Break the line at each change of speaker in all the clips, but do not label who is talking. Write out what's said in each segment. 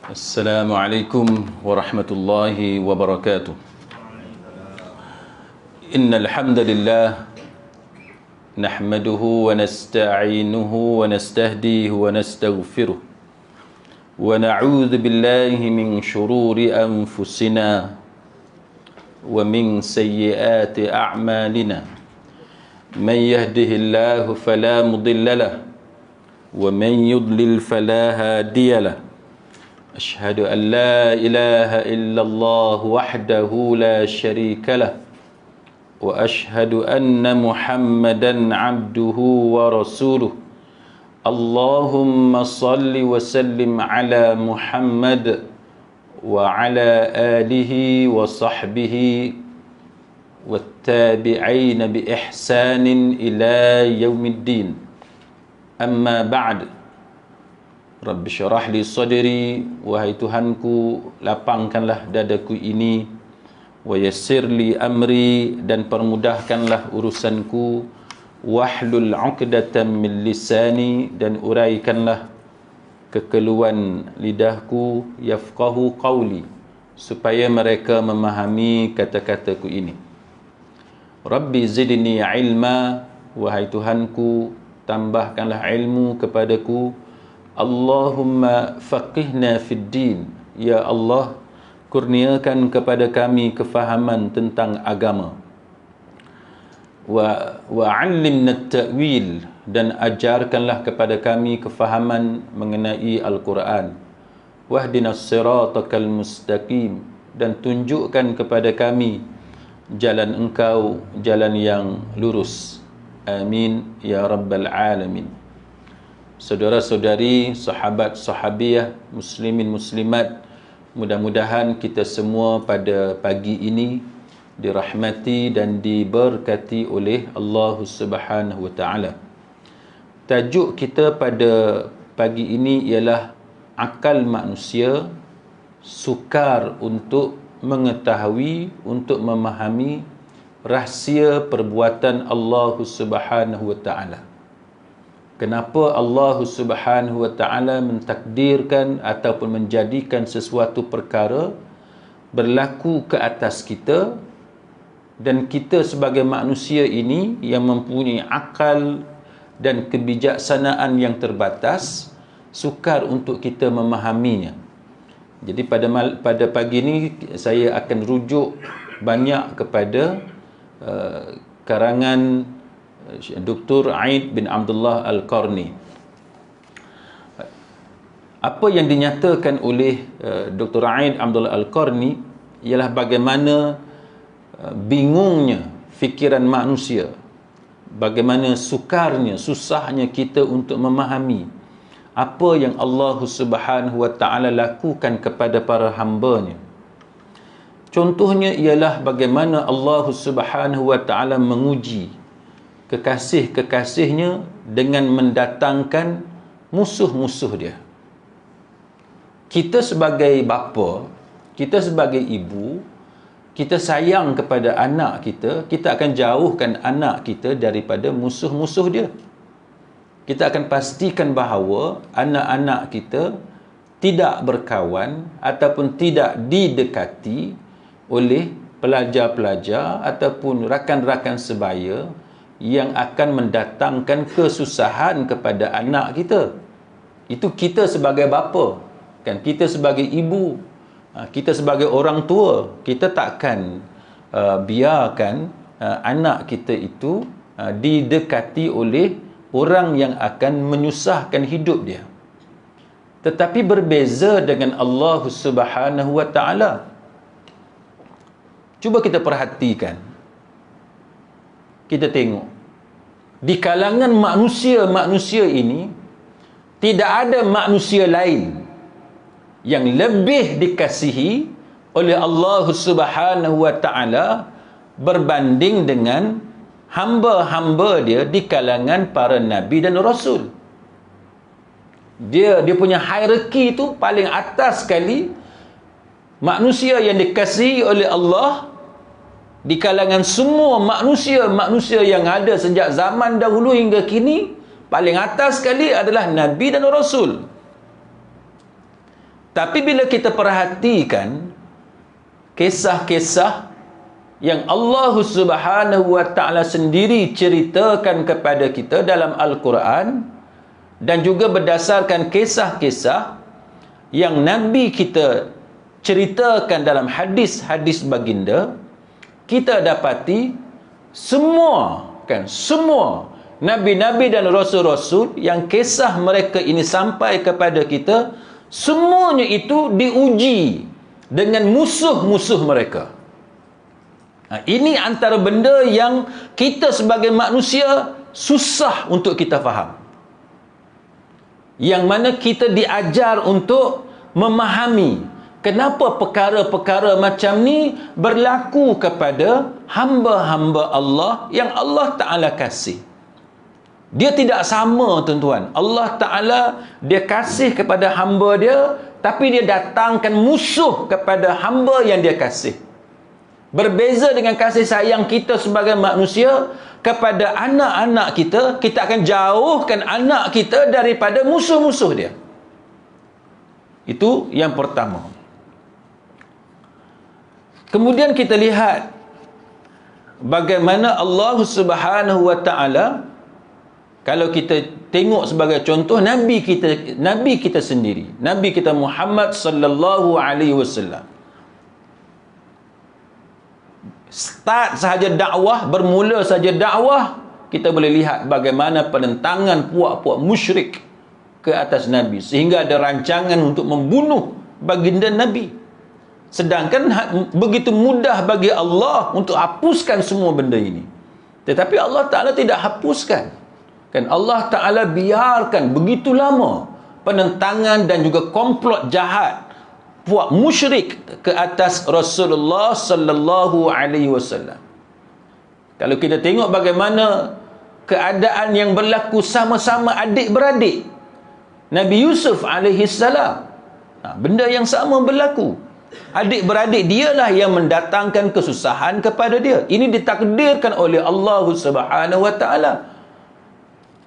Assalamualaikum warahmatullahi wabarakatuh. Innal hamdalillah nahmaduhu wa nasta'inuhu wa nastahdihi wa nastaghfiruh wa na'udzu billahi min shururi anfusina wa min sayyiati a'malina. Man yahdihillahu fala mudilla lahu wa man yudlil fala hadiya lahu. أشهد أن لا إله إلا الله وحده لا شريك له وأشهد أن محمدا عبده ورسوله. اللهم صل وسلم على محمد وعلى آله وصحبه والتابعين بإحسان إلى يوم الدين. أما بعد. Rabbi syarah li sadri, wahai Tuhanku, lapangkanlah dadaku ini, wa yassir li amri, dan permudahkanlah urusanku, wahlul 'uqdatam min lisani, dan uraikanlah kekeluhan lidahku, yafqahu qawli, supaya mereka memahami kata-kataku ini. Rabbi zidni ilma, wahai Tuhanku, tambahkanlah ilmu kepadaku. Allahumma faqihna fid din, ya Allah, kurniakan kepada kami kefahaman tentang agama. Wa 'allimna at-ta'wil, dan ajarkanlah kepada kami kefahaman mengenai Al-Quran. Wahdinas siratal mustaqim, dan tunjukkan kepada kami jalan Engkau, jalan yang lurus. Amin ya rabbal alamin. Saudara-saudari, sahabat sahabiah, muslimin muslimat, mudah-mudahan kita semua pada pagi ini dirahmati dan diberkati oleh Allah Subhanahu wa taala. Tajuk kita pada pagi ini ialah akal manusia sukar untuk mengetahui, untuk memahami rahsia perbuatan Allah Subhanahu wa taala. Kenapa Allah Subhanahu wa taala mentakdirkan ataupun menjadikan sesuatu perkara berlaku ke atas kita, dan kita sebagai manusia ini yang mempunyai akal dan kebijaksanaan yang terbatas, sukar untuk kita memahaminya. Jadi pada pagi ini saya akan rujuk banyak kepada karangan Dr. Aid bin Abdullah Al-Qarni. Apa yang dinyatakan oleh Dr. Aid Abdullah Al-Qarni ialah bagaimana bingungnya fikiran manusia, bagaimana sukarnya, susahnya kita untuk memahami apa yang Allah Subhanahu wa taala lakukan kepada para hamba-Nya. Contohnya ialah bagaimana Allah Subhanahu wa taala menguji kekasih-kekasihnya dengan mendatangkan musuh-musuh dia. Kita sebagai bapa, kita sebagai ibu, kita sayang kepada anak kita, kita akan jauhkan anak kita daripada musuh-musuh dia. Kita akan pastikan bahawa anak-anak kita tidak berkawan ataupun tidak didekati oleh pelajar-pelajar ataupun rakan-rakan sebaya yang akan mendatangkan kesusahan kepada anak kita. Itu kita sebagai bapa, kan, kita sebagai ibu, kita sebagai orang tua, kita takkan biarkan anak kita itu didekati oleh orang yang akan menyusahkan hidup dia. Tetapi berbeza dengan Allah Subhanahu wa taala. Cuba kita perhatikan. Kita tengok, di kalangan manusia-manusia ini tidak ada manusia lain yang lebih dikasihi oleh Allah Subhanahu wa taala berbanding dengan hamba-hamba dia di kalangan para nabi dan rasul. Dia punya hierarki itu paling atas sekali. Manusia yang dikasihi oleh Allah di kalangan semua manusia-manusia yang ada sejak zaman dahulu hingga kini, paling atas sekali adalah Nabi dan Rasul. Tapi bila kita perhatikan kisah-kisah yang Allah Subhanahu wa ta'ala sendiri ceritakan kepada kita dalam Al-Quran, dan juga berdasarkan kisah-kisah yang Nabi kita ceritakan dalam hadis-hadis baginda, kita dapati semua Nabi-Nabi dan Rasul-Rasul yang kisah mereka ini sampai kepada kita, semuanya itu diuji dengan musuh-musuh mereka. Ini antara benda yang kita sebagai manusia susah untuk kita faham. Yang mana kita diajar untuk memahami kenapa perkara-perkara macam ni berlaku kepada hamba-hamba Allah yang Allah Ta'ala kasih. Dia tidak sama, tuan-tuan. Allah Ta'ala dia kasih kepada hamba dia, tapi dia datangkan musuh kepada hamba yang dia kasih. Berbeza dengan kasih sayang kita sebagai manusia kepada anak-anak kita, kita akan jauhkan anak kita daripada musuh-musuh dia. Itu yang pertama. Kemudian kita lihat bagaimana Allah Subhanahu wa ta'ala, kalau kita tengok sebagai contoh Nabi kita sendiri, Nabi kita Muhammad sallallahu alaihi wasallam. Start sahaja dakwah, bermula saja dakwah, kita boleh lihat bagaimana penentangan puak-puak musyrik ke atas Nabi, sehingga ada rancangan untuk membunuh baginda Nabi. Sedangkan begitu mudah bagi Allah untuk hapuskan semua benda ini. Tetapi Allah Ta'ala tidak hapuskan. Kan Allah Ta'ala biarkan begitu lama penentangan dan juga komplot jahat puak musyrik ke atas Rasulullah sallallahu alaihi wasallam. Kalau kita tengok bagaimana keadaan yang berlaku sama-sama adik-beradik Nabi Yusuf alaihi salam, benda yang sama berlaku. Adik-beradik dialah yang mendatangkan kesusahan kepada dia. Ini ditakdirkan oleh Allah Subhanahu wa taala.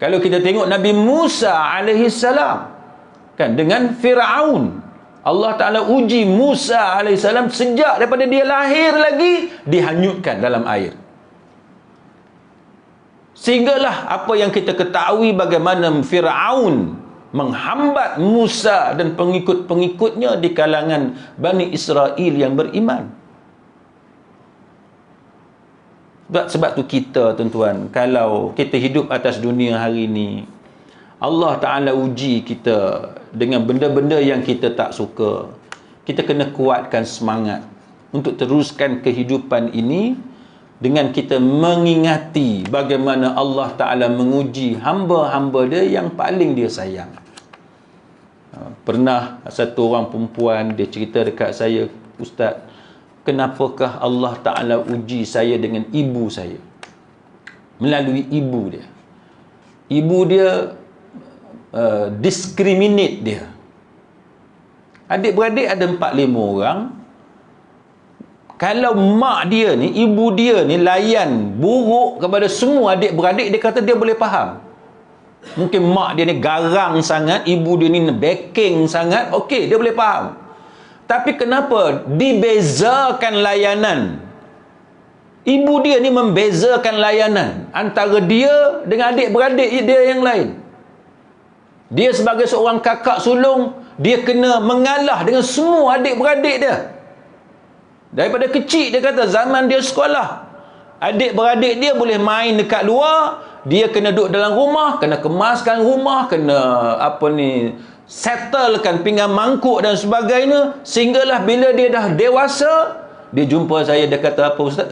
Kalau kita tengok Nabi Musa alaihi salam, kan, dengan Firaun, Allah Ta'ala uji Musa AS sejak daripada dia lahir lagi, dihanyutkan dalam air. Sehinggalah apa yang kita ketahui bagaimana Firaun menghambat Musa dan pengikut-pengikutnya di kalangan Bani Israel yang beriman. Sebab tu kita, tuan-tuan, kalau kita hidup atas dunia hari ini, Allah Ta'ala uji kita dengan benda-benda yang kita tak suka. Kita kena kuatkan semangat untuk teruskan kehidupan ini dengan kita mengingati bagaimana Allah Ta'ala menguji hamba-hamba dia yang paling dia sayang. Pernah satu orang perempuan, dia cerita dekat saya, "Ustaz, kenapakah Allah Ta'ala uji saya dengan ibu saya?" Melalui ibu dia. Ibu dia discriminate dia. Adik-beradik ada 4-5 orang. Kalau mak dia ni, ibu dia ni layan buruk kepada semua adik-beradik, dia kata dia boleh faham. Mungkin mak dia ni garang sangat, ibu dia ni backing sangat, okey, dia boleh faham. Tapi kenapa dibezakan layanan? Ibu dia ni membezakan layanan antara dia dengan adik-beradik dia yang lain. Dia sebagai seorang kakak sulung, dia kena mengalah dengan semua adik-beradik dia. Daripada kecil, dia kata zaman dia sekolah, adik-beradik dia boleh main dekat luar, dia kena duduk dalam rumah, kena kemaskan rumah, kena settlekan pinggan mangkuk dan sebagainya. Sehinggalah bila dia dah dewasa, dia jumpa saya, dia kata, "Apa Ustaz?"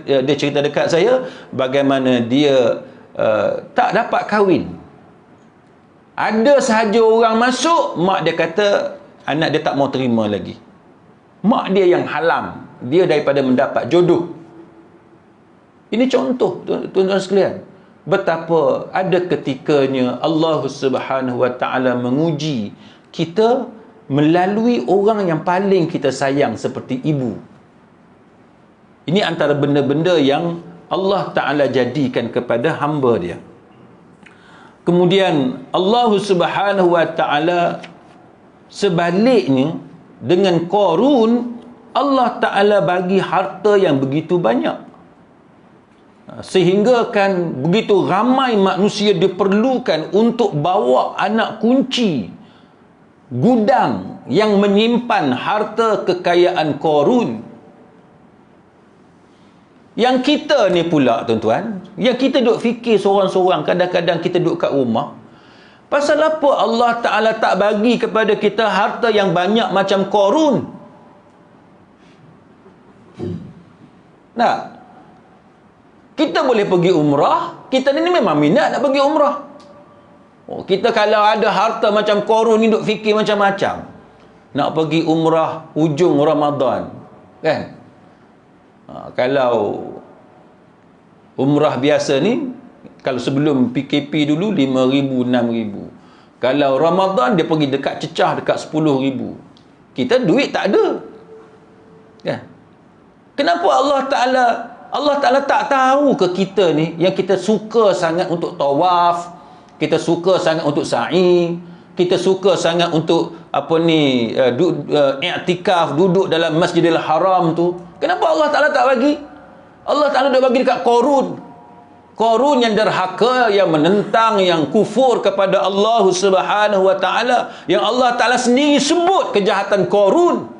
Dia cerita dekat saya bagaimana dia tak dapat kahwin. Ada sahaja orang masuk, mak dia kata anak dia tak mau terima lagi. Mak dia yang halang dia daripada mendapat jodoh. Ini contoh, tuan-tuan sekalian, betapa ada ketikanya Allah Subhanahu wa ta'ala menguji kita melalui orang yang paling kita sayang seperti ibu. Ini antara benda-benda yang Allah Ta'ala jadikan kepada hamba dia. Kemudian Allah Subhanahu wa ta'ala Sebaliknya, dengan Qarun, Allah Ta'ala bagi harta yang begitu banyak, sehingga kan begitu ramai manusia diperlukan untuk bawa anak kunci gudang yang menyimpan harta kekayaan Qarun. Yang kita ni pula, tuan-tuan, yang kita duk fikir seorang-seorang, kadang-kadang kita duk kat rumah, pasal apa Allah Ta'ala tak bagi kepada kita harta yang banyak macam Qarun? Nah, kita boleh pergi umrah, kita ni memang minat nak pergi umrah. Kita kalau ada harta macam Qarun ni duk fikir macam-macam. Nak pergi umrah hujung Ramadan, kan? Kalau umrah biasa ni, kalau sebelum PKP dulu 5,000, 6,000. Kalau Ramadan dia pergi dekat cecah dekat 10,000. Kita duit tak ada, kan? Kenapa Allah Ta'ala tak tahu ke kita ni, yang kita suka sangat untuk tawaf, kita suka sangat untuk sa'i, kita suka sangat untuk i'tikaf, duduk dalam Masjidil Haram tu, kenapa Allah Ta'ala tak bagi? Allah Ta'ala dah bagi dekat Qarun yang derhaka, yang menentang, yang kufur kepada Allah Subhanahu wa Ta'ala, yang Allah Ta'ala sendiri sebut kejahatan Qarun.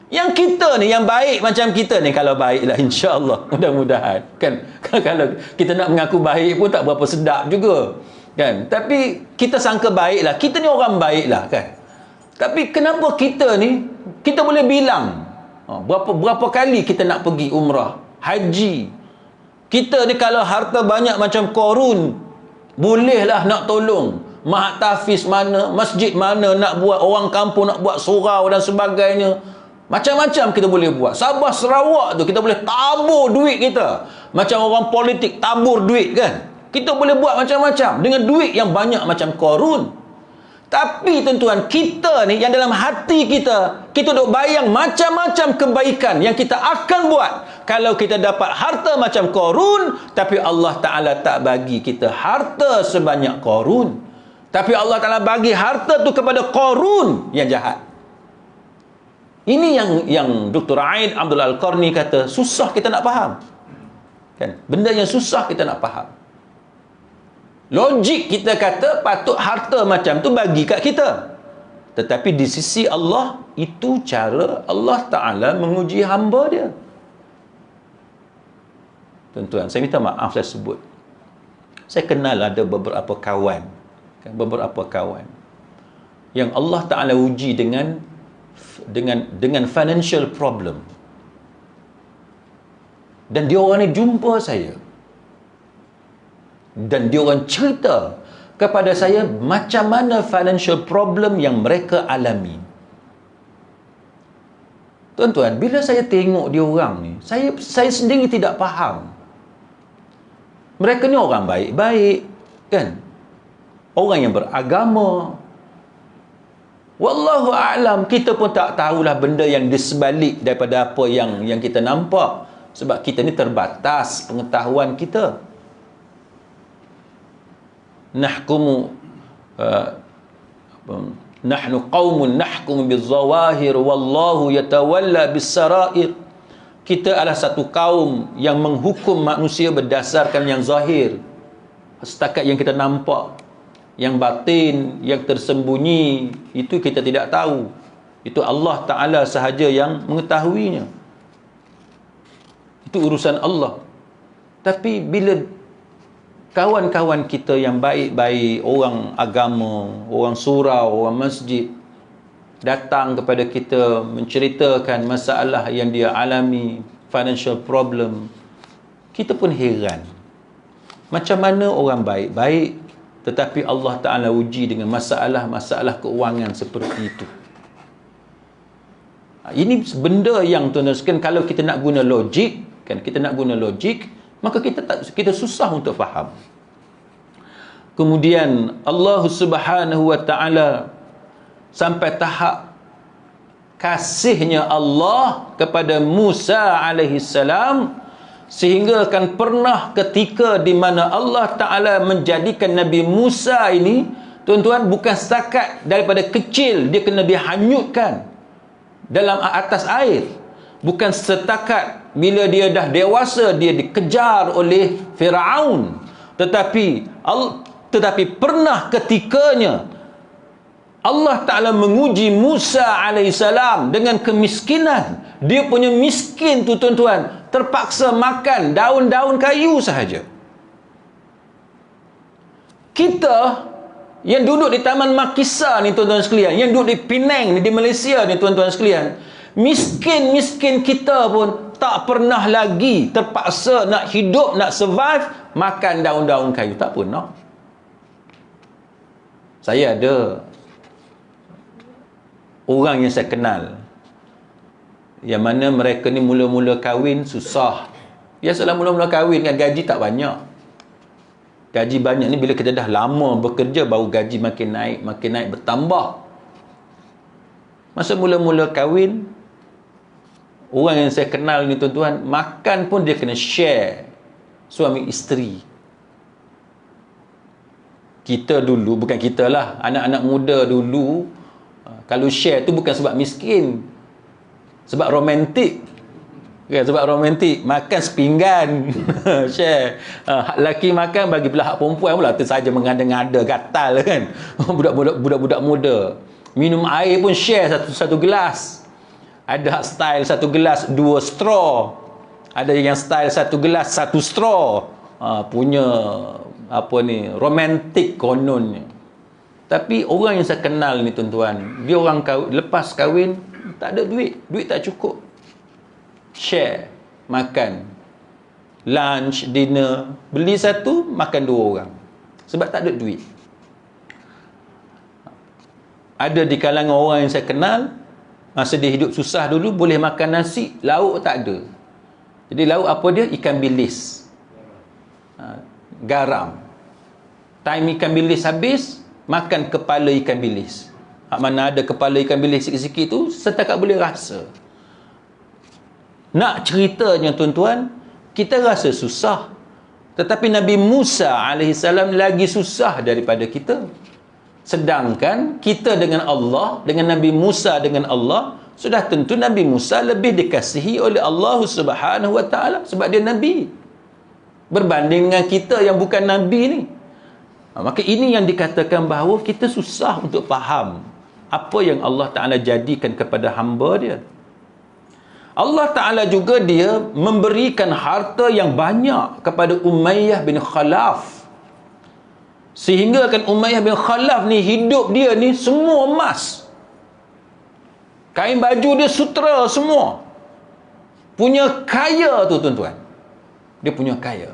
Yang kita ni, yang baik macam kita ni, kalau baiklah insya-Allah, mudah-mudahan, kan? Kalau kita nak mengaku baik pun tak berapa sedap juga, kan? Tapi kita sangka baiklah, kita ni orang baiklah, kan? Tapi kenapa kita ni, kita boleh bilang berapa kali kita nak pergi umrah, haji. Kita ni kalau harta banyak macam Qarun, bolehlah nak tolong Mahat Tahfiz mana, masjid mana nak buat, orang kampung nak buat surau dan sebagainya. Macam-macam kita boleh buat. Sabah Sarawak tu kita boleh tabur duit kita. Macam orang politik tabur duit, kan? Kita boleh buat macam-macam dengan duit yang banyak macam Qarun. Tapi tuan-tuan, kita ni yang dalam hati kita duk bayang macam-macam kebaikan yang kita akan buat kalau kita dapat harta macam Qarun, tapi Allah Ta'ala tak bagi kita harta sebanyak Qarun. Tapi Allah Ta'ala bagi harta tu kepada Qarun yang jahat. Ini yang Dr. Aid Abdul Al-Qarni kata, susah kita nak faham, kan? Benda yang susah kita nak faham. Logik kita kata patut harta macam tu bagi kat kita, tetapi di sisi Allah, itu cara Allah Ta'ala menguji hamba dia. Tuan-tuan, saya minta maaf saya sebut, saya kenal ada beberapa kawan, kan? Beberapa kawan yang Allah Ta'ala uji dengan financial problem, dan dia orang ni jumpa saya dan dia orang cerita kepada saya macam mana financial problem yang mereka alami. Tuan-tuan, bila saya tengok dia orang ni, saya sendiri tidak faham. Mereka ni orang baik-baik, kan? Orang yang beragama. Wallahu a'lam, kita pun tak tahulah benda yang di sebalik daripada apa yang kita nampak, sebab kita ni terbatas pengetahuan kita. Nahnu qaumun nahkumu bizawahir wallahu yatawalla bis-sarair. Kita adalah satu kaum yang menghukum manusia berdasarkan yang zahir, setakat yang kita nampak. Yang batin, yang tersembunyi, itu kita tidak tahu. Itu Allah Ta'ala sahaja yang mengetahuinya. Itu urusan Allah. Tapi bila kawan-kawan kita yang baik-baik, orang agama, orang surau, orang masjid, datang kepada kita menceritakan masalah yang dia alami, financial problem, kita pun heran. Macam mana orang baik-baik, tetapi Allah Ta'ala uji dengan masalah-masalah keuangan seperti itu. Ini benda yang tuan-tuan sekalian, kalau kita nak guna logik, kan, kita nak guna logik, maka kita susah untuk faham. Kemudian Allah Subhanahu wa Ta'ala sampai tahap kasihnya Allah kepada Musa alaihi salam, sehingga akan pernah ketika di mana Allah Ta'ala menjadikan Nabi Musa ini Tuan-tuan, bukan setakat daripada kecil dia kena dihanyutkan dalam atas air. Bukan setakat bila dia dah dewasa dia dikejar oleh Firaun. Tetapi pernah ketikanya Allah Ta'ala menguji Musa alaihissalam dengan kemiskinan. Dia punya miskin tu tuan-tuan, terpaksa makan daun-daun kayu sahaja. Kita yang duduk di Taman Makisa ni tuan-tuan sekalian, yang duduk di Penang ni, di Malaysia ni tuan-tuan sekalian, miskin-miskin kita pun tak pernah lagi terpaksa nak hidup, nak survive, makan daun-daun kayu. Tak pernah. Saya ada orang yang saya kenal, yang mana mereka ni mula-mula kahwin susah. Biasalah mula-mula kahwin kan gaji tak banyak. Gaji banyak ni bila kita dah lama bekerja baru gaji makin naik bertambah. Masa mula-mula kahwin, orang yang saya kenal ni tuan-tuan, makan pun dia kena share suami isteri. Kita dulu, bukan kita lah, anak-anak muda dulu, kalau share tu bukan sebab miskin, sebab romantik. Kan, sebab romantik, makan sepinggan. Share. Hak lelaki makan, bagi pula hak perempuan pula tu saja mengada-ngada, gatal kan. Budak-budak muda minum air pun share satu gelas. Ada hak style satu gelas 2 straw, ada yang style satu gelas 1 straw. Punya apa ni, romantik kononnya. Tapi orang yang saya kenal ni tuan-tuan, dia orang lepas kahwin tak ada duit tak cukup. Share makan, lunch, dinner, beli satu makan 2 orang, sebab tak ada duit. Ada di kalangan orang yang saya kenal, masa dia hidup susah dulu, boleh makan nasi, lauk tak ada. Jadi lauk apa dia? Ikan bilis, garam. Time ikan bilis habis, makan kepala ikan bilis. Hak mana ada kepala ikan bilis sikit-sikit tu, setakat boleh rasa. Nak ceritanya tuan-tuan, kita rasa susah, tetapi Nabi Musa alaihissalam lagi susah daripada kita. Sedangkan kita dengan Allah, dengan Nabi Musa dengan Allah, sudah tentu Nabi Musa lebih dikasihi oleh Allah Subhanahu wa taala sebab dia nabi, berbanding dengan kita yang bukan nabi ni. Maka ini yang dikatakan bahawa kita susah untuk faham apa yang Allah Ta'ala jadikan kepada hamba dia. Allah Ta'ala juga dia memberikan harta yang banyak kepada Umayyah bin Khalaf, sehingga kan Umayyah bin Khalaf ni hidup dia ni semua emas. Kain baju dia sutra semua. Punya kaya tu tuan-tuan. Dia punya kaya.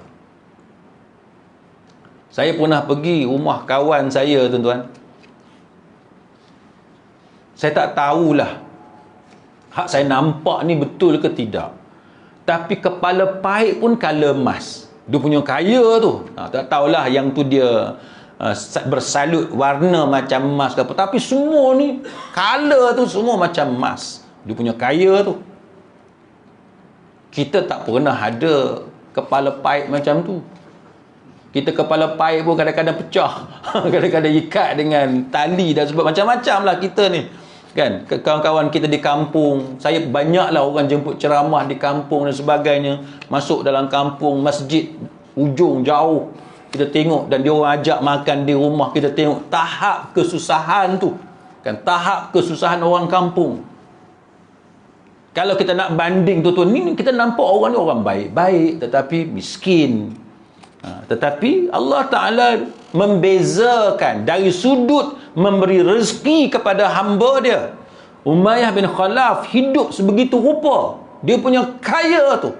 Saya pernah pergi rumah kawan saya tuan-tuan. Saya tak tahulah hak saya nampak ni betul ke tidak. Tapi kepala paik pun color emas. Dia punya kaya tu. Tak tahulah yang tu dia bersalut warna macam emas ke apa. Tapi semua ni color tu semua macam emas. Dia punya kaya tu. Kita tak pernah ada kepala paik macam tu. Kita kepala paik pun kadang-kadang pecah. Kadang-kadang ikat dengan tali dan sebab macam-macam lah kita ni. Kan, kawan-kawan kita di kampung, saya banyaklah orang jemput ceramah di kampung dan sebagainya. Masuk dalam kampung, masjid ujung jauh, kita tengok, dan dia orang ajak makan di rumah, kita tengok tahap kesusahan tu. Kan, tahap kesusahan orang kampung. Kalau kita nak banding tu ni, kita nampak orang ni orang baik-baik tetapi miskin. Tetapi Allah Ta'ala membezakan dari sudut memberi rezeki kepada hamba dia. Umayyah bin Khalaf hidup sebegitu rupa, dia punya kaya tu.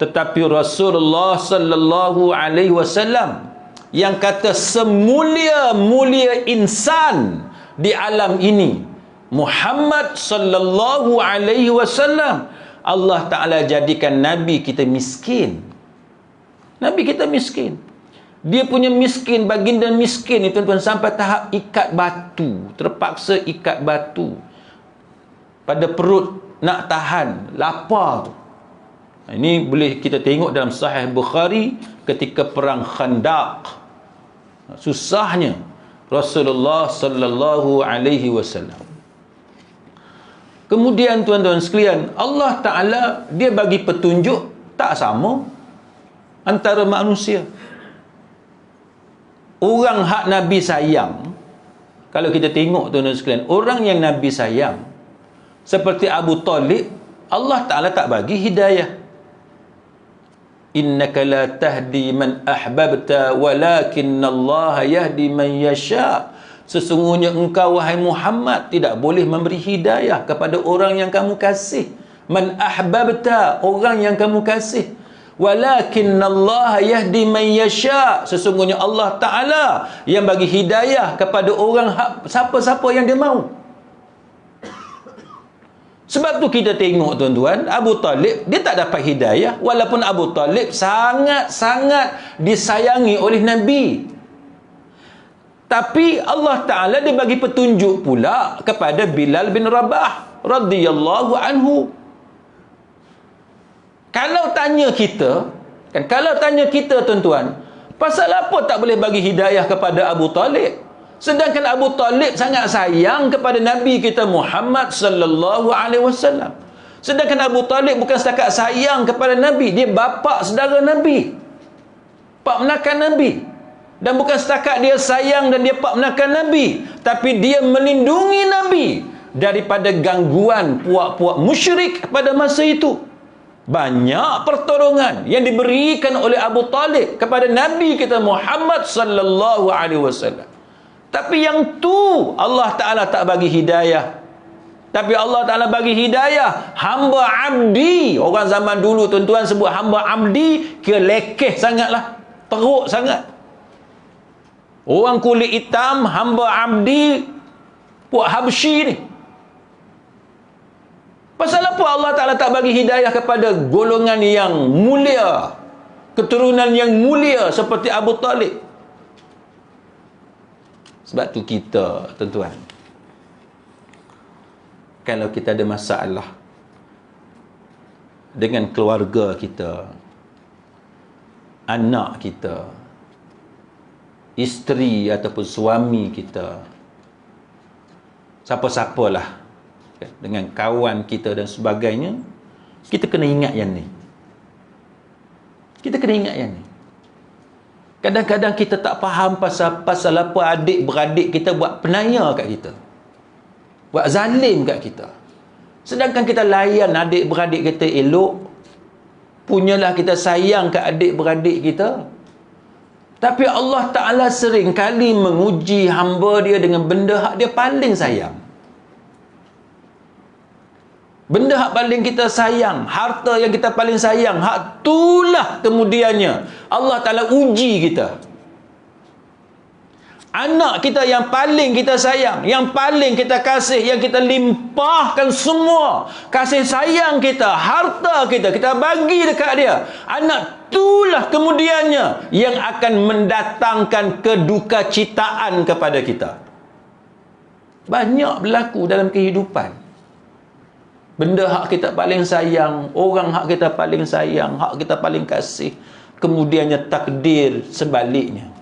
Tetapi Rasulullah sallallahu alaihi wasallam yang kata semulia-mulia insan di alam ini, Muhammad sallallahu alaihi wasallam, Allah Ta'ala jadikan Nabi kita miskin. Nabi kita miskin. Dia punya miskin, baginda miskin ni tuan-tuan, sampai tahap ikat batu, terpaksa ikat batu pada perut nak tahan lapar tu. Ini boleh kita tengok dalam Sahih Bukhari ketika perang Khandaq. Susahnya Rasulullah sallallahu alaihi wasallam. Kemudian tuan-tuan sekalian, Allah Ta'ala dia bagi petunjuk tak sama antara manusia. Orang hak Nabi sayang, kalau kita tengok tuan-tuan sekalian, orang yang Nabi sayang seperti Abu Talib, Allah Ta'ala tak bagi hidayah. Innaka la tahdi man ahbabta walakinallaha yahdi man yasha. Sesungguhnya engkau wahai Muhammad tidak boleh memberi hidayah kepada orang yang kamu kasih. Man ahbabta, orang yang kamu kasih. Walakinallaha yahdi man yasha. Sesungguhnya Allah Ta'ala yang bagi hidayah kepada orang siapa-siapa yang dia mahu. Sebab tu kita tengok tuan-tuan, Abu Talib dia tak dapat hidayah, walaupun Abu Talib sangat-sangat disayangi oleh Nabi. Tapi Allah Ta'ala dia bagi petunjuk pula kepada Bilal bin Rabah radhiyallahu anhu. Kalau tanya kita, tuan-tuan, pasal apa tak boleh bagi hidayah kepada Abu Talib? Sedangkan Abu Talib sangat sayang kepada Nabi kita Muhammad sallallahu alaihi wasallam. Sedangkan Abu Talib bukan setakat sayang kepada Nabi, dia bapa saudara Nabi, pak menakan Nabi. Dan bukan setakat dia sayang dan dia pak menakan Nabi, tapi dia melindungi Nabi daripada gangguan puak-puak musyrik pada masa itu. Banyak pertolongan yang diberikan oleh Abu Talib kepada Nabi kita Muhammad sallallahu alaihi wasallam. Tapi yang tu Allah Ta'ala tak bagi hidayah. Tapi Allah Ta'ala bagi hidayah hamba abdi. Orang zaman dulu tuan-tuan sebut hamba abdi, kira lekeh sangatlah, teruk sangat. Orang kulit hitam, hamba abdi, puak Habsyi ni. Pasal apa Allah Ta'ala tak bagi hidayah kepada golongan yang mulia, keturunan yang mulia seperti Abu Talib? Sebab tu kita, tuan-tuan, kalau kita ada masalah dengan keluarga kita, anak kita, isteri ataupun suami kita, siapa-siapalah, dengan kawan kita dan sebagainya, kita kena ingat yang ni. Kita kena ingat yang ni. Kadang-kadang kita tak faham pasal apa adik-beradik kita buat penaya kat kita, buat zalim kat kita. Sedangkan kita layan adik-beradik kita elok, punyalah kita sayang kat adik-beradik kita. Tapi Allah Ta'ala sering kali menguji hamba dia dengan benda hak dia paling sayang. Benda hak paling kita sayang, harta yang kita paling sayang, hak itulah kemudiannya Allah Ta'ala uji kita. Anak kita yang paling kita sayang, yang paling kita kasih, yang kita limpahkan semua kasih sayang kita, harta kita, kita bagi dekat dia. Anak itulah kemudiannya yang akan mendatangkan kedukacitaan kepada kita. Banyak berlaku dalam kehidupan. Benda hak kita paling sayang, orang hak kita paling sayang, hak kita paling kasih, kemudiannya takdir sebaliknya.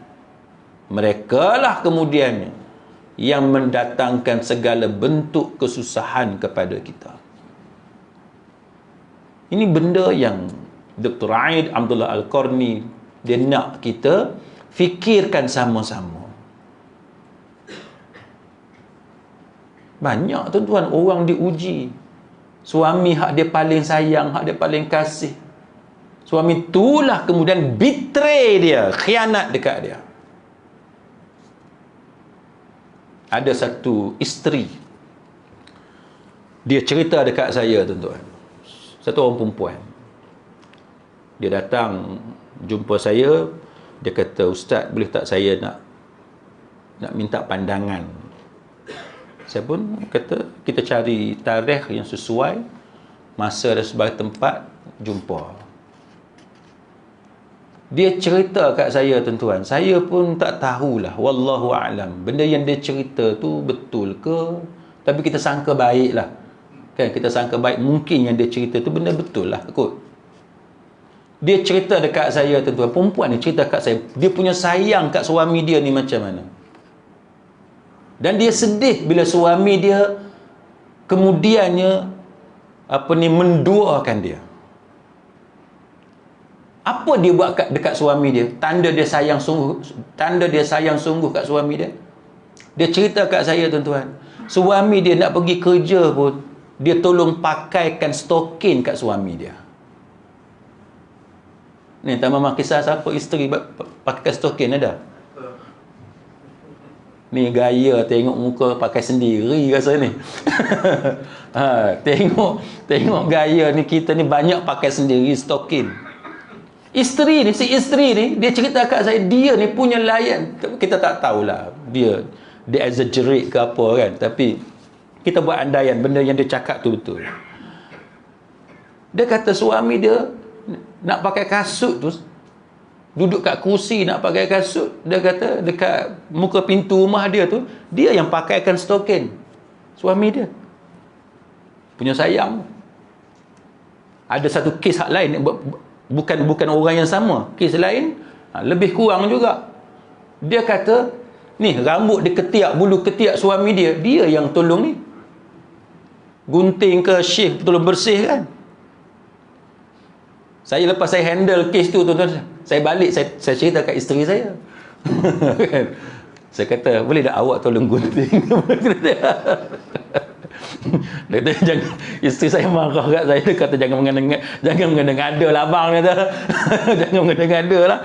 Mereka lah kemudiannya yang mendatangkan segala bentuk kesusahan kepada kita. Ini benda yang Dr. Aid Abdullah Al-Qarni dia nak kita fikirkan sama-sama. Banyak tuan-tuan orang diuji. Suami hak dia paling sayang, hak dia paling kasih, suami itulah kemudian betray dia, khianat dekat dia. Ada satu isteri, dia cerita dekat saya tuan-tuan, satu orang perempuan. Dia datang jumpa saya, dia kata, "Ustaz, boleh tak saya nak minta pandangan?" Saya pun kata, kita cari tarikh yang sesuai, masa dan sebagai tempat jumpa. Dia cerita kat saya tuan-tuan, saya pun tak tahulah, wallahu a'lam, benda yang dia cerita tu betul ke, tapi kita sangka baik lah kan, kita sangka baik, mungkin yang dia cerita tu benda betul lah kot. Dia cerita dekat saya tuan-tuan, perempuan ni cerita kat saya, dia punya sayang kat suami dia ni macam mana. Dan dia sedih bila suami dia kemudiannya menduakan dia. Apa dia buat dekat suami dia? Tanda dia sayang sungguh kat suami dia. Dia cerita kat saya, tuan-tuan, suami dia nak pergi kerja pun, dia tolong pakaikan stokin kat suami dia. Ni tak memang kisah siapa isteri pakai stokin ada. Ni gaya tengok muka pakai sendiri rasa ni. Tengok gaya ni, kita ni banyak pakai sendiri stokin. Si isteri ni dia cerita kat saya, dia ni punya layan, kita tak tahulah dia exaggerate ke apa kan, tapi kita buat andaian benda yang dia cakap tu betul. Dia kata suami dia nak pakai kasut tu, duduk kat kursi nak pakai kasut, dia kata dekat muka pintu rumah dia tu, dia yang pakaikan stokin suami dia. Punya sayang. Ada satu kes hak lain, bukan orang yang sama, kes lain lebih kurang juga. Dia kata ni rambut dia ketiak, bulu ketiak suami dia, dia yang tolong ni gunting ke shave, tolong bersihkan. Saya lepas saya handle kes tu, tuan-tuan, saya balik, saya cerita kat isteri saya. Saya kata, boleh tak awak tolong gunting? Dia kata, jangan, isteri saya marah kat saya. Dia kata, jangan mengada-ngada lah abang, kata. Jangan mengada-ngada lah,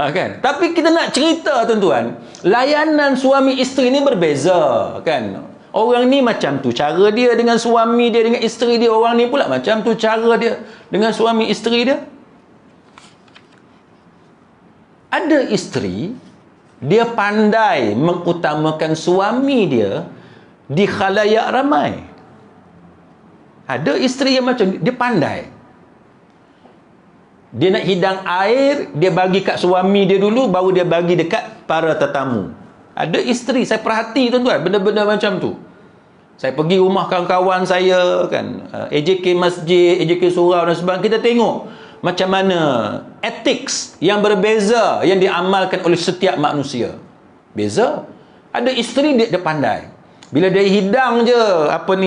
kan. Tapi kita nak cerita, tuan-tuan, layanan suami isteri ni berbeza, kan. Orang ni macam tu cara dia dengan suami dia, dengan isteri dia. Orang ni pula macam tu cara dia dengan suami isteri dia. Ada isteri, dia pandai mengutamakan suami dia di khalayak ramai. Ada isteri yang macam dia pandai. Dia nak hidang air, dia bagi kat suami dia dulu, baru dia bagi dekat para tetamu. Ada isteri, saya perhati, tuan-tuan, benda-benda macam tu. Saya pergi rumah kawan-kawan saya, kan, AJK Masjid, AJK Surau dan sebagainya, kita tengok macam mana ethics yang berbeza yang diamalkan oleh setiap manusia. Beza. Ada isteri dia pandai. Bila dia hidang je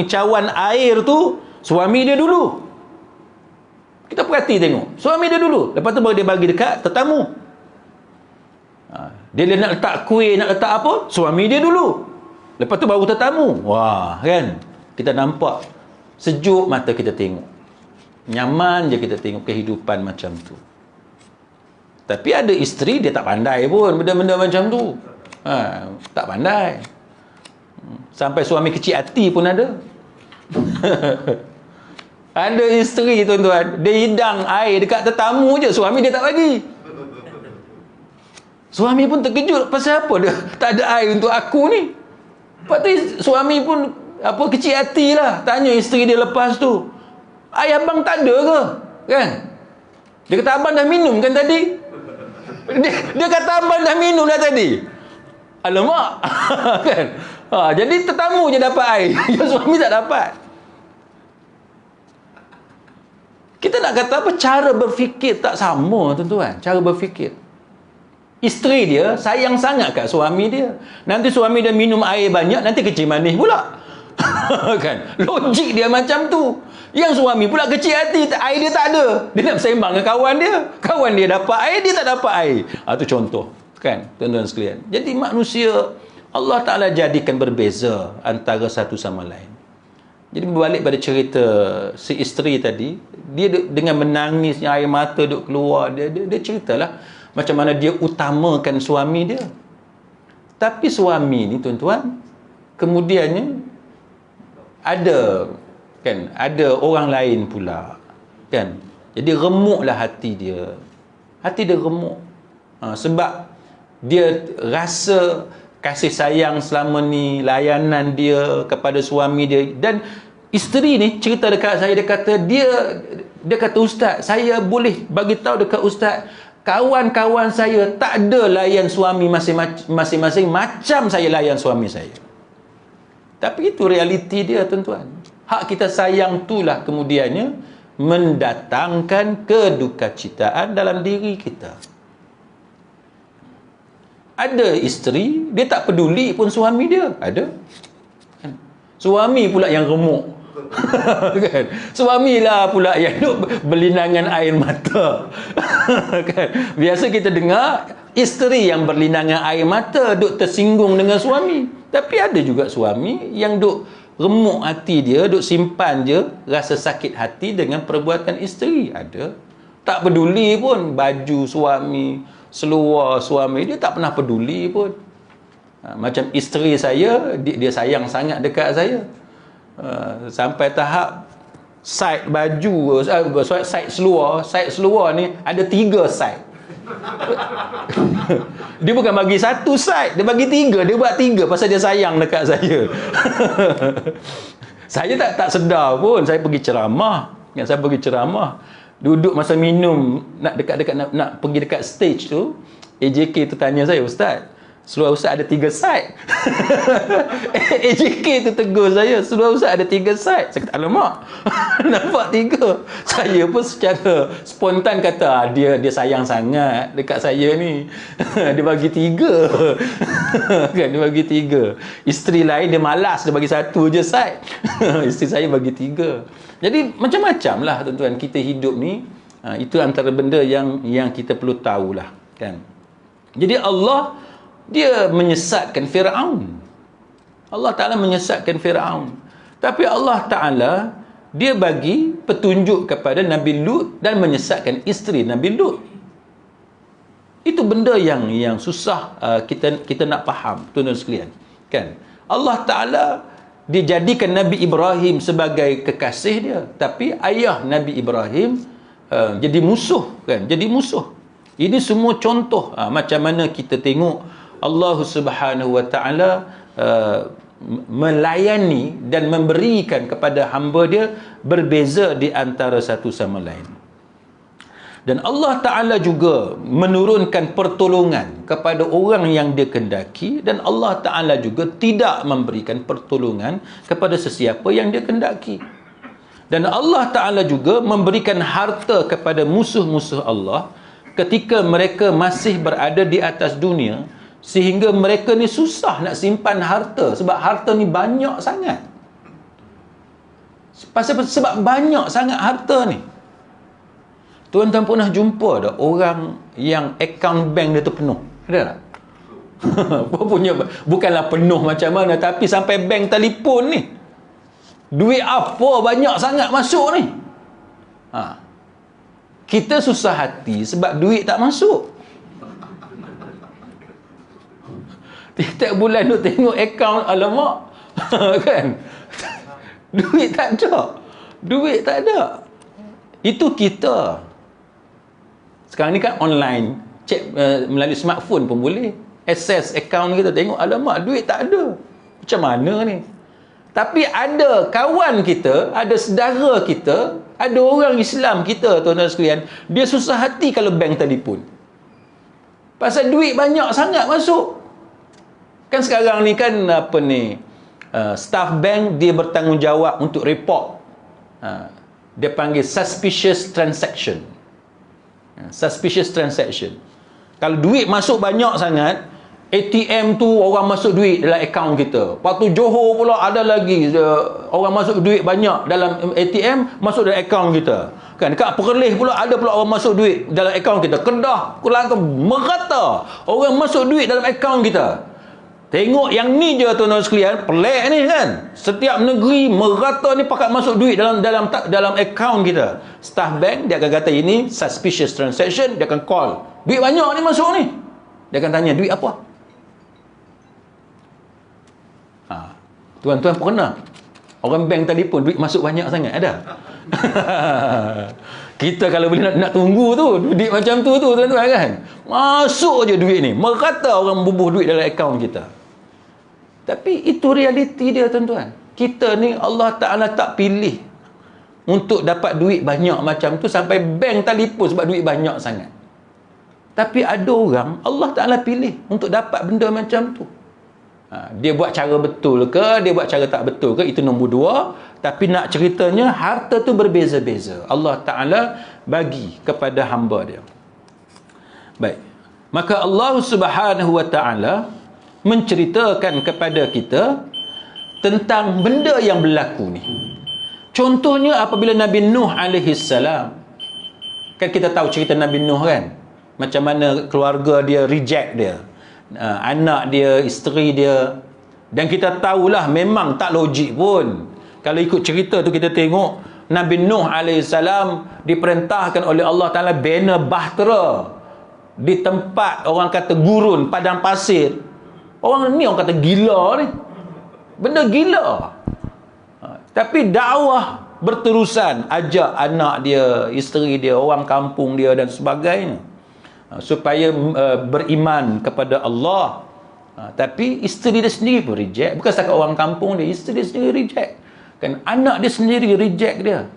cawan air tu, suami dia dulu. Kita perhati tengok. Suami dia dulu. Lepas tu baru dia bagi dekat tetamu. Dia nak letak kuih, nak letak apa, suami dia dulu. Lepas tu baru tetamu. Wah, kan? Kita nampak sejuk mata kita tengok. Nyaman je kita tengok kehidupan macam tu. Tapi ada isteri dia tak pandai pun benda-benda macam tu. Tak pandai. Sampai suami kecil hati pun ada. Ada isteri, tuan-tuan, dia hidang air dekat tetamu je, suami dia tak bagi. Suami pun terkejut, pasal apa dia tak ada air untuk aku ni. Lepas tu suami pun kecil hati lah, tanya isteri dia lepas tu, air abang tak ada ke? Kan? Dia kata, abang dah minum kan tadi? Dia kata, abang dah minum dah tadi. Alamak. Kan? Jadi tetamu je dapat air. Yang suami tak dapat. Kita nak kata apa? Cara berfikir tak sama, tuan-tuan. Cara berfikir. Isteri dia sayang sangat kat suami dia. Nanti suami dia minum air banyak, nanti kecil manis pula. Kan? Logik dia macam tu. Yang suami pula kecil hati, air dia tak ada. Dia nak bersembang dengan kawan dia. Kawan dia dapat air, dia tak dapat air. Itu contoh. Kan, tuan-tuan sekalian. Jadi manusia, Allah Ta'ala jadikan berbeza antara satu sama lain. Jadi berbalik pada cerita si isteri tadi, dia dengan menangisnya air mata duk keluar, dia ceritalah macam mana dia utamakan suami dia. Tapi suami ni, tuan-tuan, kemudiannya ada orang lain pula, kan. Jadi remuklah hati dia. Hati dia remuk. Sebab dia rasa kasih sayang selama ni, layanan dia kepada suami dia. Dan isteri ni cerita dekat saya, dia kata dia kata, ustaz, saya boleh bagi tahu dekat ustaz, kawan-kawan saya tak ada layan suami masing-masing macam saya layan suami saya. Tapi itu realiti dia, tuan-tuan. Hak kita sayang itulah kemudiannya mendatangkan kedukacitaan dalam diri kita. Ada isteri, dia tak peduli pun suami dia. Ada. Suami pula yang remuk. Kan? Suamilah pula yang duk berlinangan air mata. Kan? Biasa kita dengar isteri yang berlinangan air mata duk tersinggung dengan suami. Tapi ada juga suami yang duk remuk hati dia, duk simpan je rasa sakit hati dengan perbuatan isteri. Ada. Tak peduli pun baju suami, seluar suami, dia tak pernah peduli pun. Macam isteri saya, dia sayang sangat dekat saya. Sampai tahap side baju, side seluar ni ada 3 side. Dia bukan bagi 1 side, dia bagi 3, dia buat 3 pasal dia sayang dekat saya. Saya tak sedar pun. Saya pergi ceramah. Saya pergi ceramah, duduk masa minum, nak dekat-dekat nak pergi dekat stage tu, AJK tu tanya saya, "Ustaz, seluar Ustaz ada 3 side." AJK tu tegur saya, "Seluar Ustaz ada 3 side." Saya kata, "Alamak." Nampak 3. Saya pun secara spontan kata, dia sayang sangat dekat saya ni. Dia bagi 3. Kan, dia bagi 3. Isteri lain dia malas, dia bagi 1 je side. Isteri saya bagi 3. Jadi macam-macam lah tuan-tuan, kita hidup ni. Itu antara benda yang kita perlu tahulah, kan. Jadi Allah, dia menyesatkan Firaun. Allah Ta'ala menyesatkan Firaun. Tapi Allah Ta'ala, dia bagi petunjuk kepada Nabi Lut dan menyesatkan isteri Nabi Lut. Itu benda yang susah kita nak faham, tuan-tuan sekalian, kan. Allah Ta'ala dia jadikan Nabi Ibrahim sebagai kekasih dia, tapi ayah Nabi Ibrahim jadi musuh, kan, jadi musuh. Ini semua contoh macam mana kita tengok Allah Subhanahu Wa Ta'ala melayani dan memberikan kepada hamba dia berbeza di antara satu sama lain. Dan Allah Ta'ala juga menurunkan pertolongan kepada orang yang dia kendaki, dan Allah Ta'ala juga tidak memberikan pertolongan kepada sesiapa yang dia kendaki. Dan Allah Ta'ala juga memberikan harta kepada musuh-musuh Allah ketika mereka masih berada di atas dunia, sehingga mereka ni susah nak simpan harta, sebab harta ni banyak sangat. Sebab banyak sangat harta ni. Tuan-tuan pernah jumpa tak orang yang akaun bank dia tu penuh? Ada tak? Bukanlah penuh macam mana, tapi sampai bank telefon ni, duit apa banyak sangat masuk ni. Kita susah hati sebab duit tak masuk. Tiap bulan tu tengok akaun, alamak. Kan? Duit tak ada. Duit tak ada. Itu kita. Sekarang ni kan online, cek melalui smartphone pun boleh access akaun kita, tengok, alamak, duit tak ada. Macam mana ni? Tapi ada kawan kita, ada saudara kita, ada orang Islam kita, tuan-tuan sekalian, dia susah hati kalau bank telefon. Pasal duit banyak sangat masuk. Kan sekarang ni kan staff bank dia bertanggungjawab untuk report. Dia panggil suspicious transaction. Suspicious transaction. Kalau duit masuk banyak sangat, ATM tu orang masuk duit dalam akaun kita. Lepas tu Johor pula ada lagi orang masuk duit banyak dalam ATM, masuk dalam akaun kita. Kan dekat Perlis pula ada pula orang masuk duit dalam akaun kita. Kedah, Kelangkang, merata orang masuk duit dalam akaun kita. Tengok yang ni je tuan-tuan sekalian, pelik ni kan. Setiap negeri merata ni pakat masuk duit dalam akaun kita. Staff bank dia akan kata ini suspicious transaction, dia akan call. Duit banyak ni masuk ni. Dia akan tanya, duit apa? Tuan-tuan pernah orang bank telefon duit masuk banyak sangat, ada? Kita kalau boleh nak tunggu tu duit macam tu tuan-tuan kan. Masuk je duit ni. Merata orang bubuh duit dalam akaun kita. Tapi itu realiti dia tuan-tuan. Kita ni Allah Ta'ala tak pilih untuk dapat duit banyak macam tu sampai bank telefon sebab duit banyak sangat. Tapi ada orang Allah Ta'ala pilih untuk dapat benda macam tu. Dia buat cara betul ke, dia buat cara tak betul ke, itu nombor 2. Tapi nak ceritanya, harta tu berbeza-beza. Allah Ta'ala bagi kepada hamba dia. Baik. Maka Allah Subhanahu wa taala menceritakan kepada kita tentang benda yang berlaku ni. Contohnya apabila Nabi Nuh alaihi salam, kan kita tahu cerita Nabi Nuh kan, macam mana keluarga dia reject dia, anak dia, isteri dia, dan kita tahulah memang tak logik pun. Kalau ikut cerita tu kita tengok Nabi Nuh AS diperintahkan oleh Allah Ta'ala bina bahtera di tempat orang kata gurun, padang pasir. Orang ni orang kata gila ni, benda gila. Tapi dakwah berterusan, ajak anak dia, isteri dia, orang kampung dia dan sebagainya, supaya beriman kepada Allah. Tapi isteri dia sendiri pun reject. Bukan setakat orang kampung dia, isteri dia sendiri reject. Kan anak dia sendiri reject dia.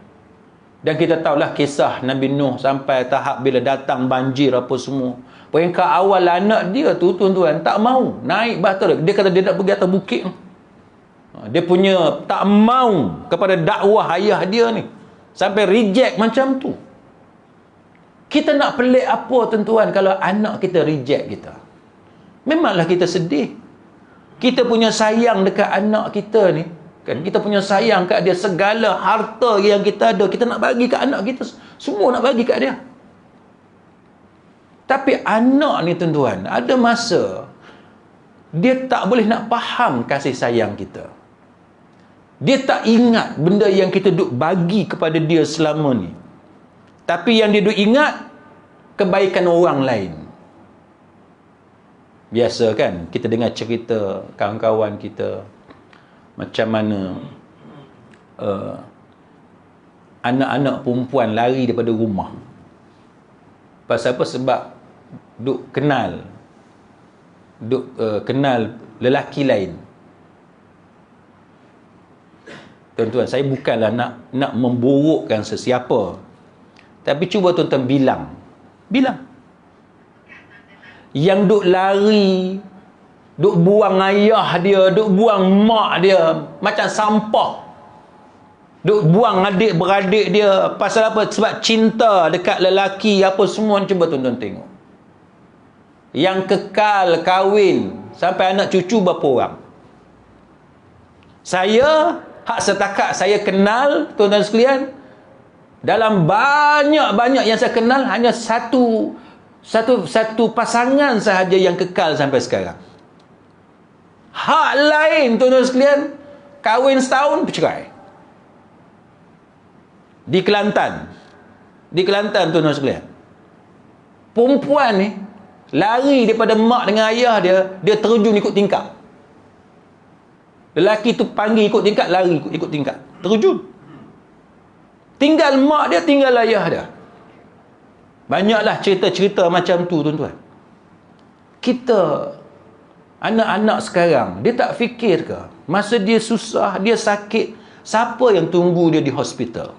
Dan kita tahulah kisah Nabi Nuh sampai tahap bila datang banjir apa semua. Peringkat awal anak dia tu tuan-tuan tak mau naik bahtera. Dia kata dia nak pergi atas bukit. Dia punya tak mau kepada dakwah ayah dia ni. Sampai reject macam tu. Kita nak pelik apa tuan-tuan kalau anak kita reject kita? Memanglah kita sedih. Kita punya sayang dekat anak kita ni, kan, kita punya sayang kat dia, segala harta yang kita ada kita nak bagi kat anak kita, semua nak bagi kat dia. Tapi anak ni tuan-tuan, ada masa dia tak boleh nak faham kasih sayang kita. Dia tak ingat benda yang kita duk bagi kepada dia selama ni. Tapi yang dia duk ingat kebaikan orang lain. Biasa kan kita dengar cerita kawan-kawan kita macam mana anak-anak perempuan lari daripada rumah. Pasal apa? Sebab duk kenal lelaki lain. Tuan-tuan, saya bukanlah nak memburukkan sesiapa, tapi cuba tuan-tuan bilang yang duk lari, duk buang ayah dia, duk buang mak dia macam sampah, duk buang adik-beradik dia, pasal apa? Sebab cinta dekat lelaki apa semua. Cuba tuan-tuan tengok, yang kekal kahwin sampai anak cucu berapa orang? Saya, hak setakat saya kenal tuan-tuan sekalian, dalam banyak-banyak yang saya kenal, hanya satu pasangan sahaja yang kekal sampai sekarang. Hak lain tuan-tuan sekalian, kahwin setahun bercerai. Di Kelantan tuan-tuan sekalian, perempuan ni lari daripada mak dengan ayah dia terjun ikut tingkap. Lelaki tu panggil ikut tingkap, lari ikut tingkap, terjun. Tinggal mak dia, tinggal ayah dia. Banyaklah cerita-cerita macam tu tuan-tuan. Kita, anak-anak sekarang, dia tak fikir ke masa dia susah, dia sakit, siapa yang tunggu dia di hospital?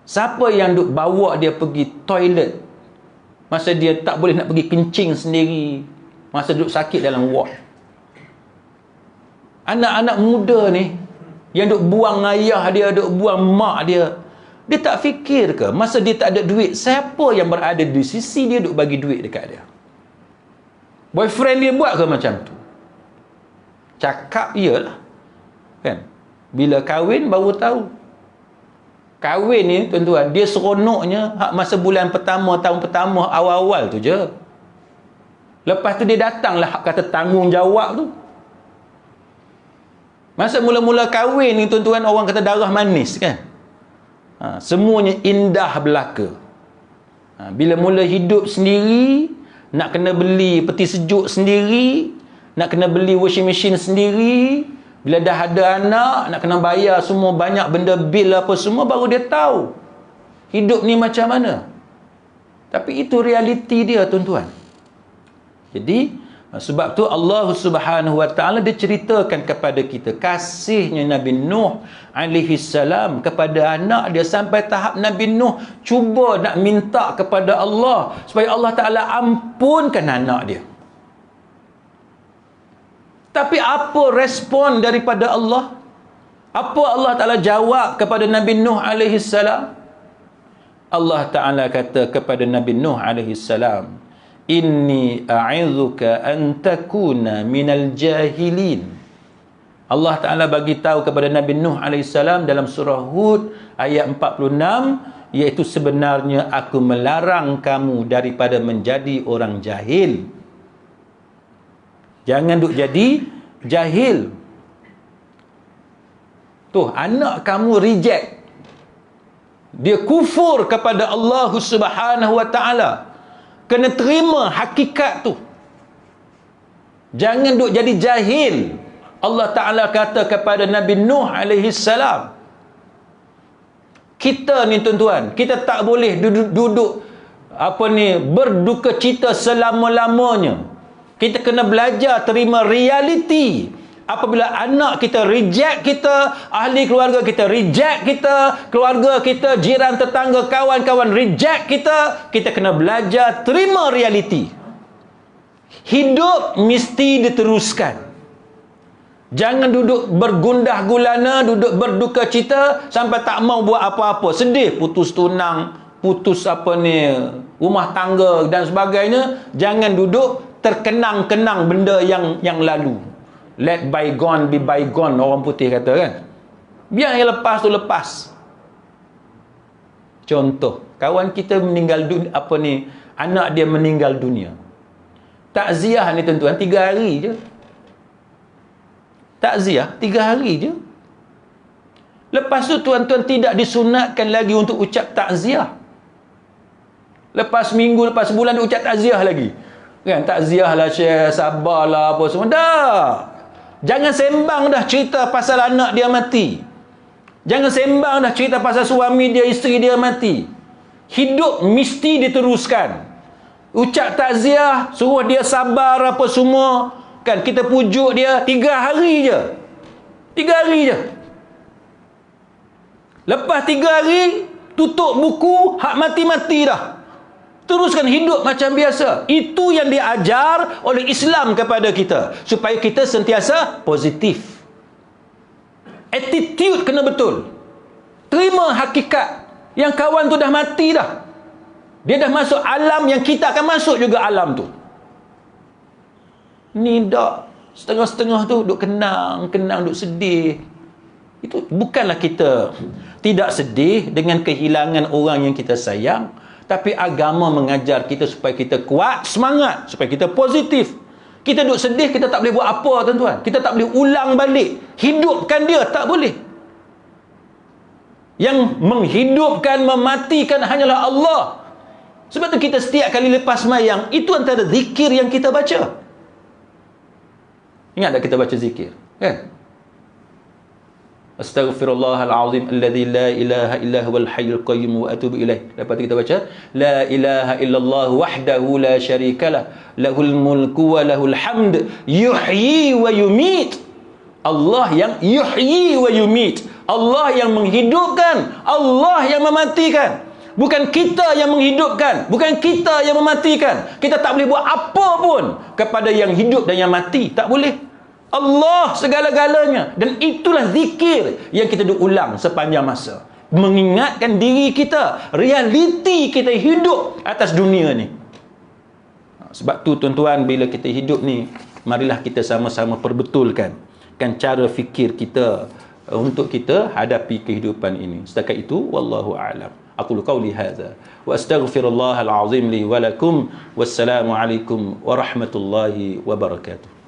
Siapa yang duk bawa dia pergi toilet masa dia tak boleh nak pergi kencing sendiri, masa duk sakit dalam ward? Anak-anak muda ni yang duk buang ayah dia, duk buang mak dia, dia tak fikir ke masa dia tak ada duit, siapa yang berada di sisi dia duk bagi duit dekat dia? Boyfriend dia buat ke macam tu? Cakap iyalah, kan? Bila kahwin baru tahu. Kahwin ni tuan-tuan, dia seronoknya hak masa bulan pertama, tahun pertama, awal-awal tu je. Lepas tu dia datanglah hak kata tanggungjawab tu. Masa mula-mula kahwin ni tuan-tuan, orang kata darah manis kan? Semuanya indah belaka. Bila mula hidup sendiri, nak kena beli peti sejuk sendiri, nak kena beli washing machine sendiri, bila dah ada anak, nak kena bayar semua banyak benda bil apa semua, baru dia tahu hidup ni macam mana. Tapi itu realiti dia tuan-tuan. Jadi sebab tu Allah Subhanahu wa taala dia ceritakan kepada kita kasihnya Nabi Nuh alaihi salam kepada anak dia, sampai tahap Nabi Nuh cuba nak minta kepada Allah supaya Allah Taala ampunkan anak dia. Tapi apa respon daripada Allah? Apa Allah Taala jawab kepada Nabi Nuh alaihi salam? Allah Ta'ala kata kepada Nabi Nuh alaihi salam, inni a'idzuka an takuna minal jahilin. Allah Ta'ala bagi tahu kepada Nabi Nuh AS dalam surah Hud ayat 46, iaitu sebenarnya aku melarang kamu daripada menjadi orang jahil. Jangan duk jadi jahil. Tuh, anak kamu reject. Dia kufur kepada Allah Subhanahu Wa Ta'ala. Kena terima hakikat tu. Jangan duk jadi jahil. Allah Ta'ala kata kepada Nabi Nuh AS, kita ni tuan-tuan, kita tak boleh duduk berduka cita selama-lamanya. Kita kena belajar terima realiti. Apabila anak kita reject kita, ahli keluarga kita reject kita, keluarga kita, jiran, tetangga, kawan-kawan reject kita, kita kena belajar terima realiti. Hidup mesti diteruskan. Jangan duduk bergundah gulana, duduk berduka cita sampai tak mau buat apa-apa. Sedih, putus tunang, putus rumah tangga dan sebagainya. Jangan duduk terkenang-kenang benda yang lalu. Let bygone be bygone, orang putih kata kan. Biar yang lepas tu lepas. Contoh, kawan kita meninggal dunia, anak dia meninggal dunia. Takziah ni tuan-tuan 3 hari je. Takziah 3 hari je. Lepas tu tuan-tuan tidak disunatkan lagi untuk ucap takziah. Lepas minggu, lepas sebulan dia ucap takziah lagi. Kan, takziah lah Syekh, sabarlah apa semua. Dah. Jangan sembang dah cerita pasal anak dia mati. Jangan sembang dah cerita pasal suami dia, isteri dia mati. Hidup mesti diteruskan. Ucap takziah, suruh dia sabar apa semua. Kan, kita pujuk dia 3 hari je. 3 hari je. Lepas 3 hari, tutup buku, hak mati-mati dah. Teruskan hidup macam biasa. Itu yang diajar oleh Islam kepada kita. Supaya kita sentiasa positif. Attitude kena betul. Terima hakikat. Yang kawan tu dah mati dah. Dia dah masuk alam yang kita akan masuk juga alam tu. Ni dak. Setengah-setengah tu duk kenang, duk sedih. Itu bukanlah kita tidak sedih dengan kehilangan orang yang kita sayang. Tapi agama mengajar kita supaya kita kuat, semangat, supaya kita positif. Kita duduk sedih, kita tak boleh buat apa tuan-tuan. Kita tak boleh ulang balik. Hidupkan dia, tak boleh. Yang menghidupkan, mematikan hanyalah Allah. Sebab tu kita setiap kali lepas mayang, itu antara zikir yang kita baca. Ingat tak kita baca zikir? Kan? Astaghfirullahalazim alladzi la ilaha illa huwal hayyul qayyum wa atubu ilaih. Lepas tu kita baca la ilaha illallah wahdahu la syarikalah lahul mulku wa lahul hamd yuhyi wa yumit. Allah yang yuhyi wa yumit. Allah yang menghidupkan, Allah yang mematikan. Bukan kita yang menghidupkan, bukan kita yang mematikan. Kita tak boleh buat apa pun kepada yang hidup dan yang mati, tak boleh. Allah segala-galanya. Dan itulah zikir yang kita duk ulang sepanjang masa. Mengingatkan diri kita, realiti kita hidup atas dunia ni. Sebab tu tuan-tuan, bila kita hidup ni, marilah kita sama-sama perbetulkan kan cara fikir kita untuk kita hadapi kehidupan ini. Setakat itu, wallahu a'lam. Aqulu qawli hadza wa astaghfirullahal azim li wa lakum. Wassalamu alaikum warahmatullahi wabarakatuh.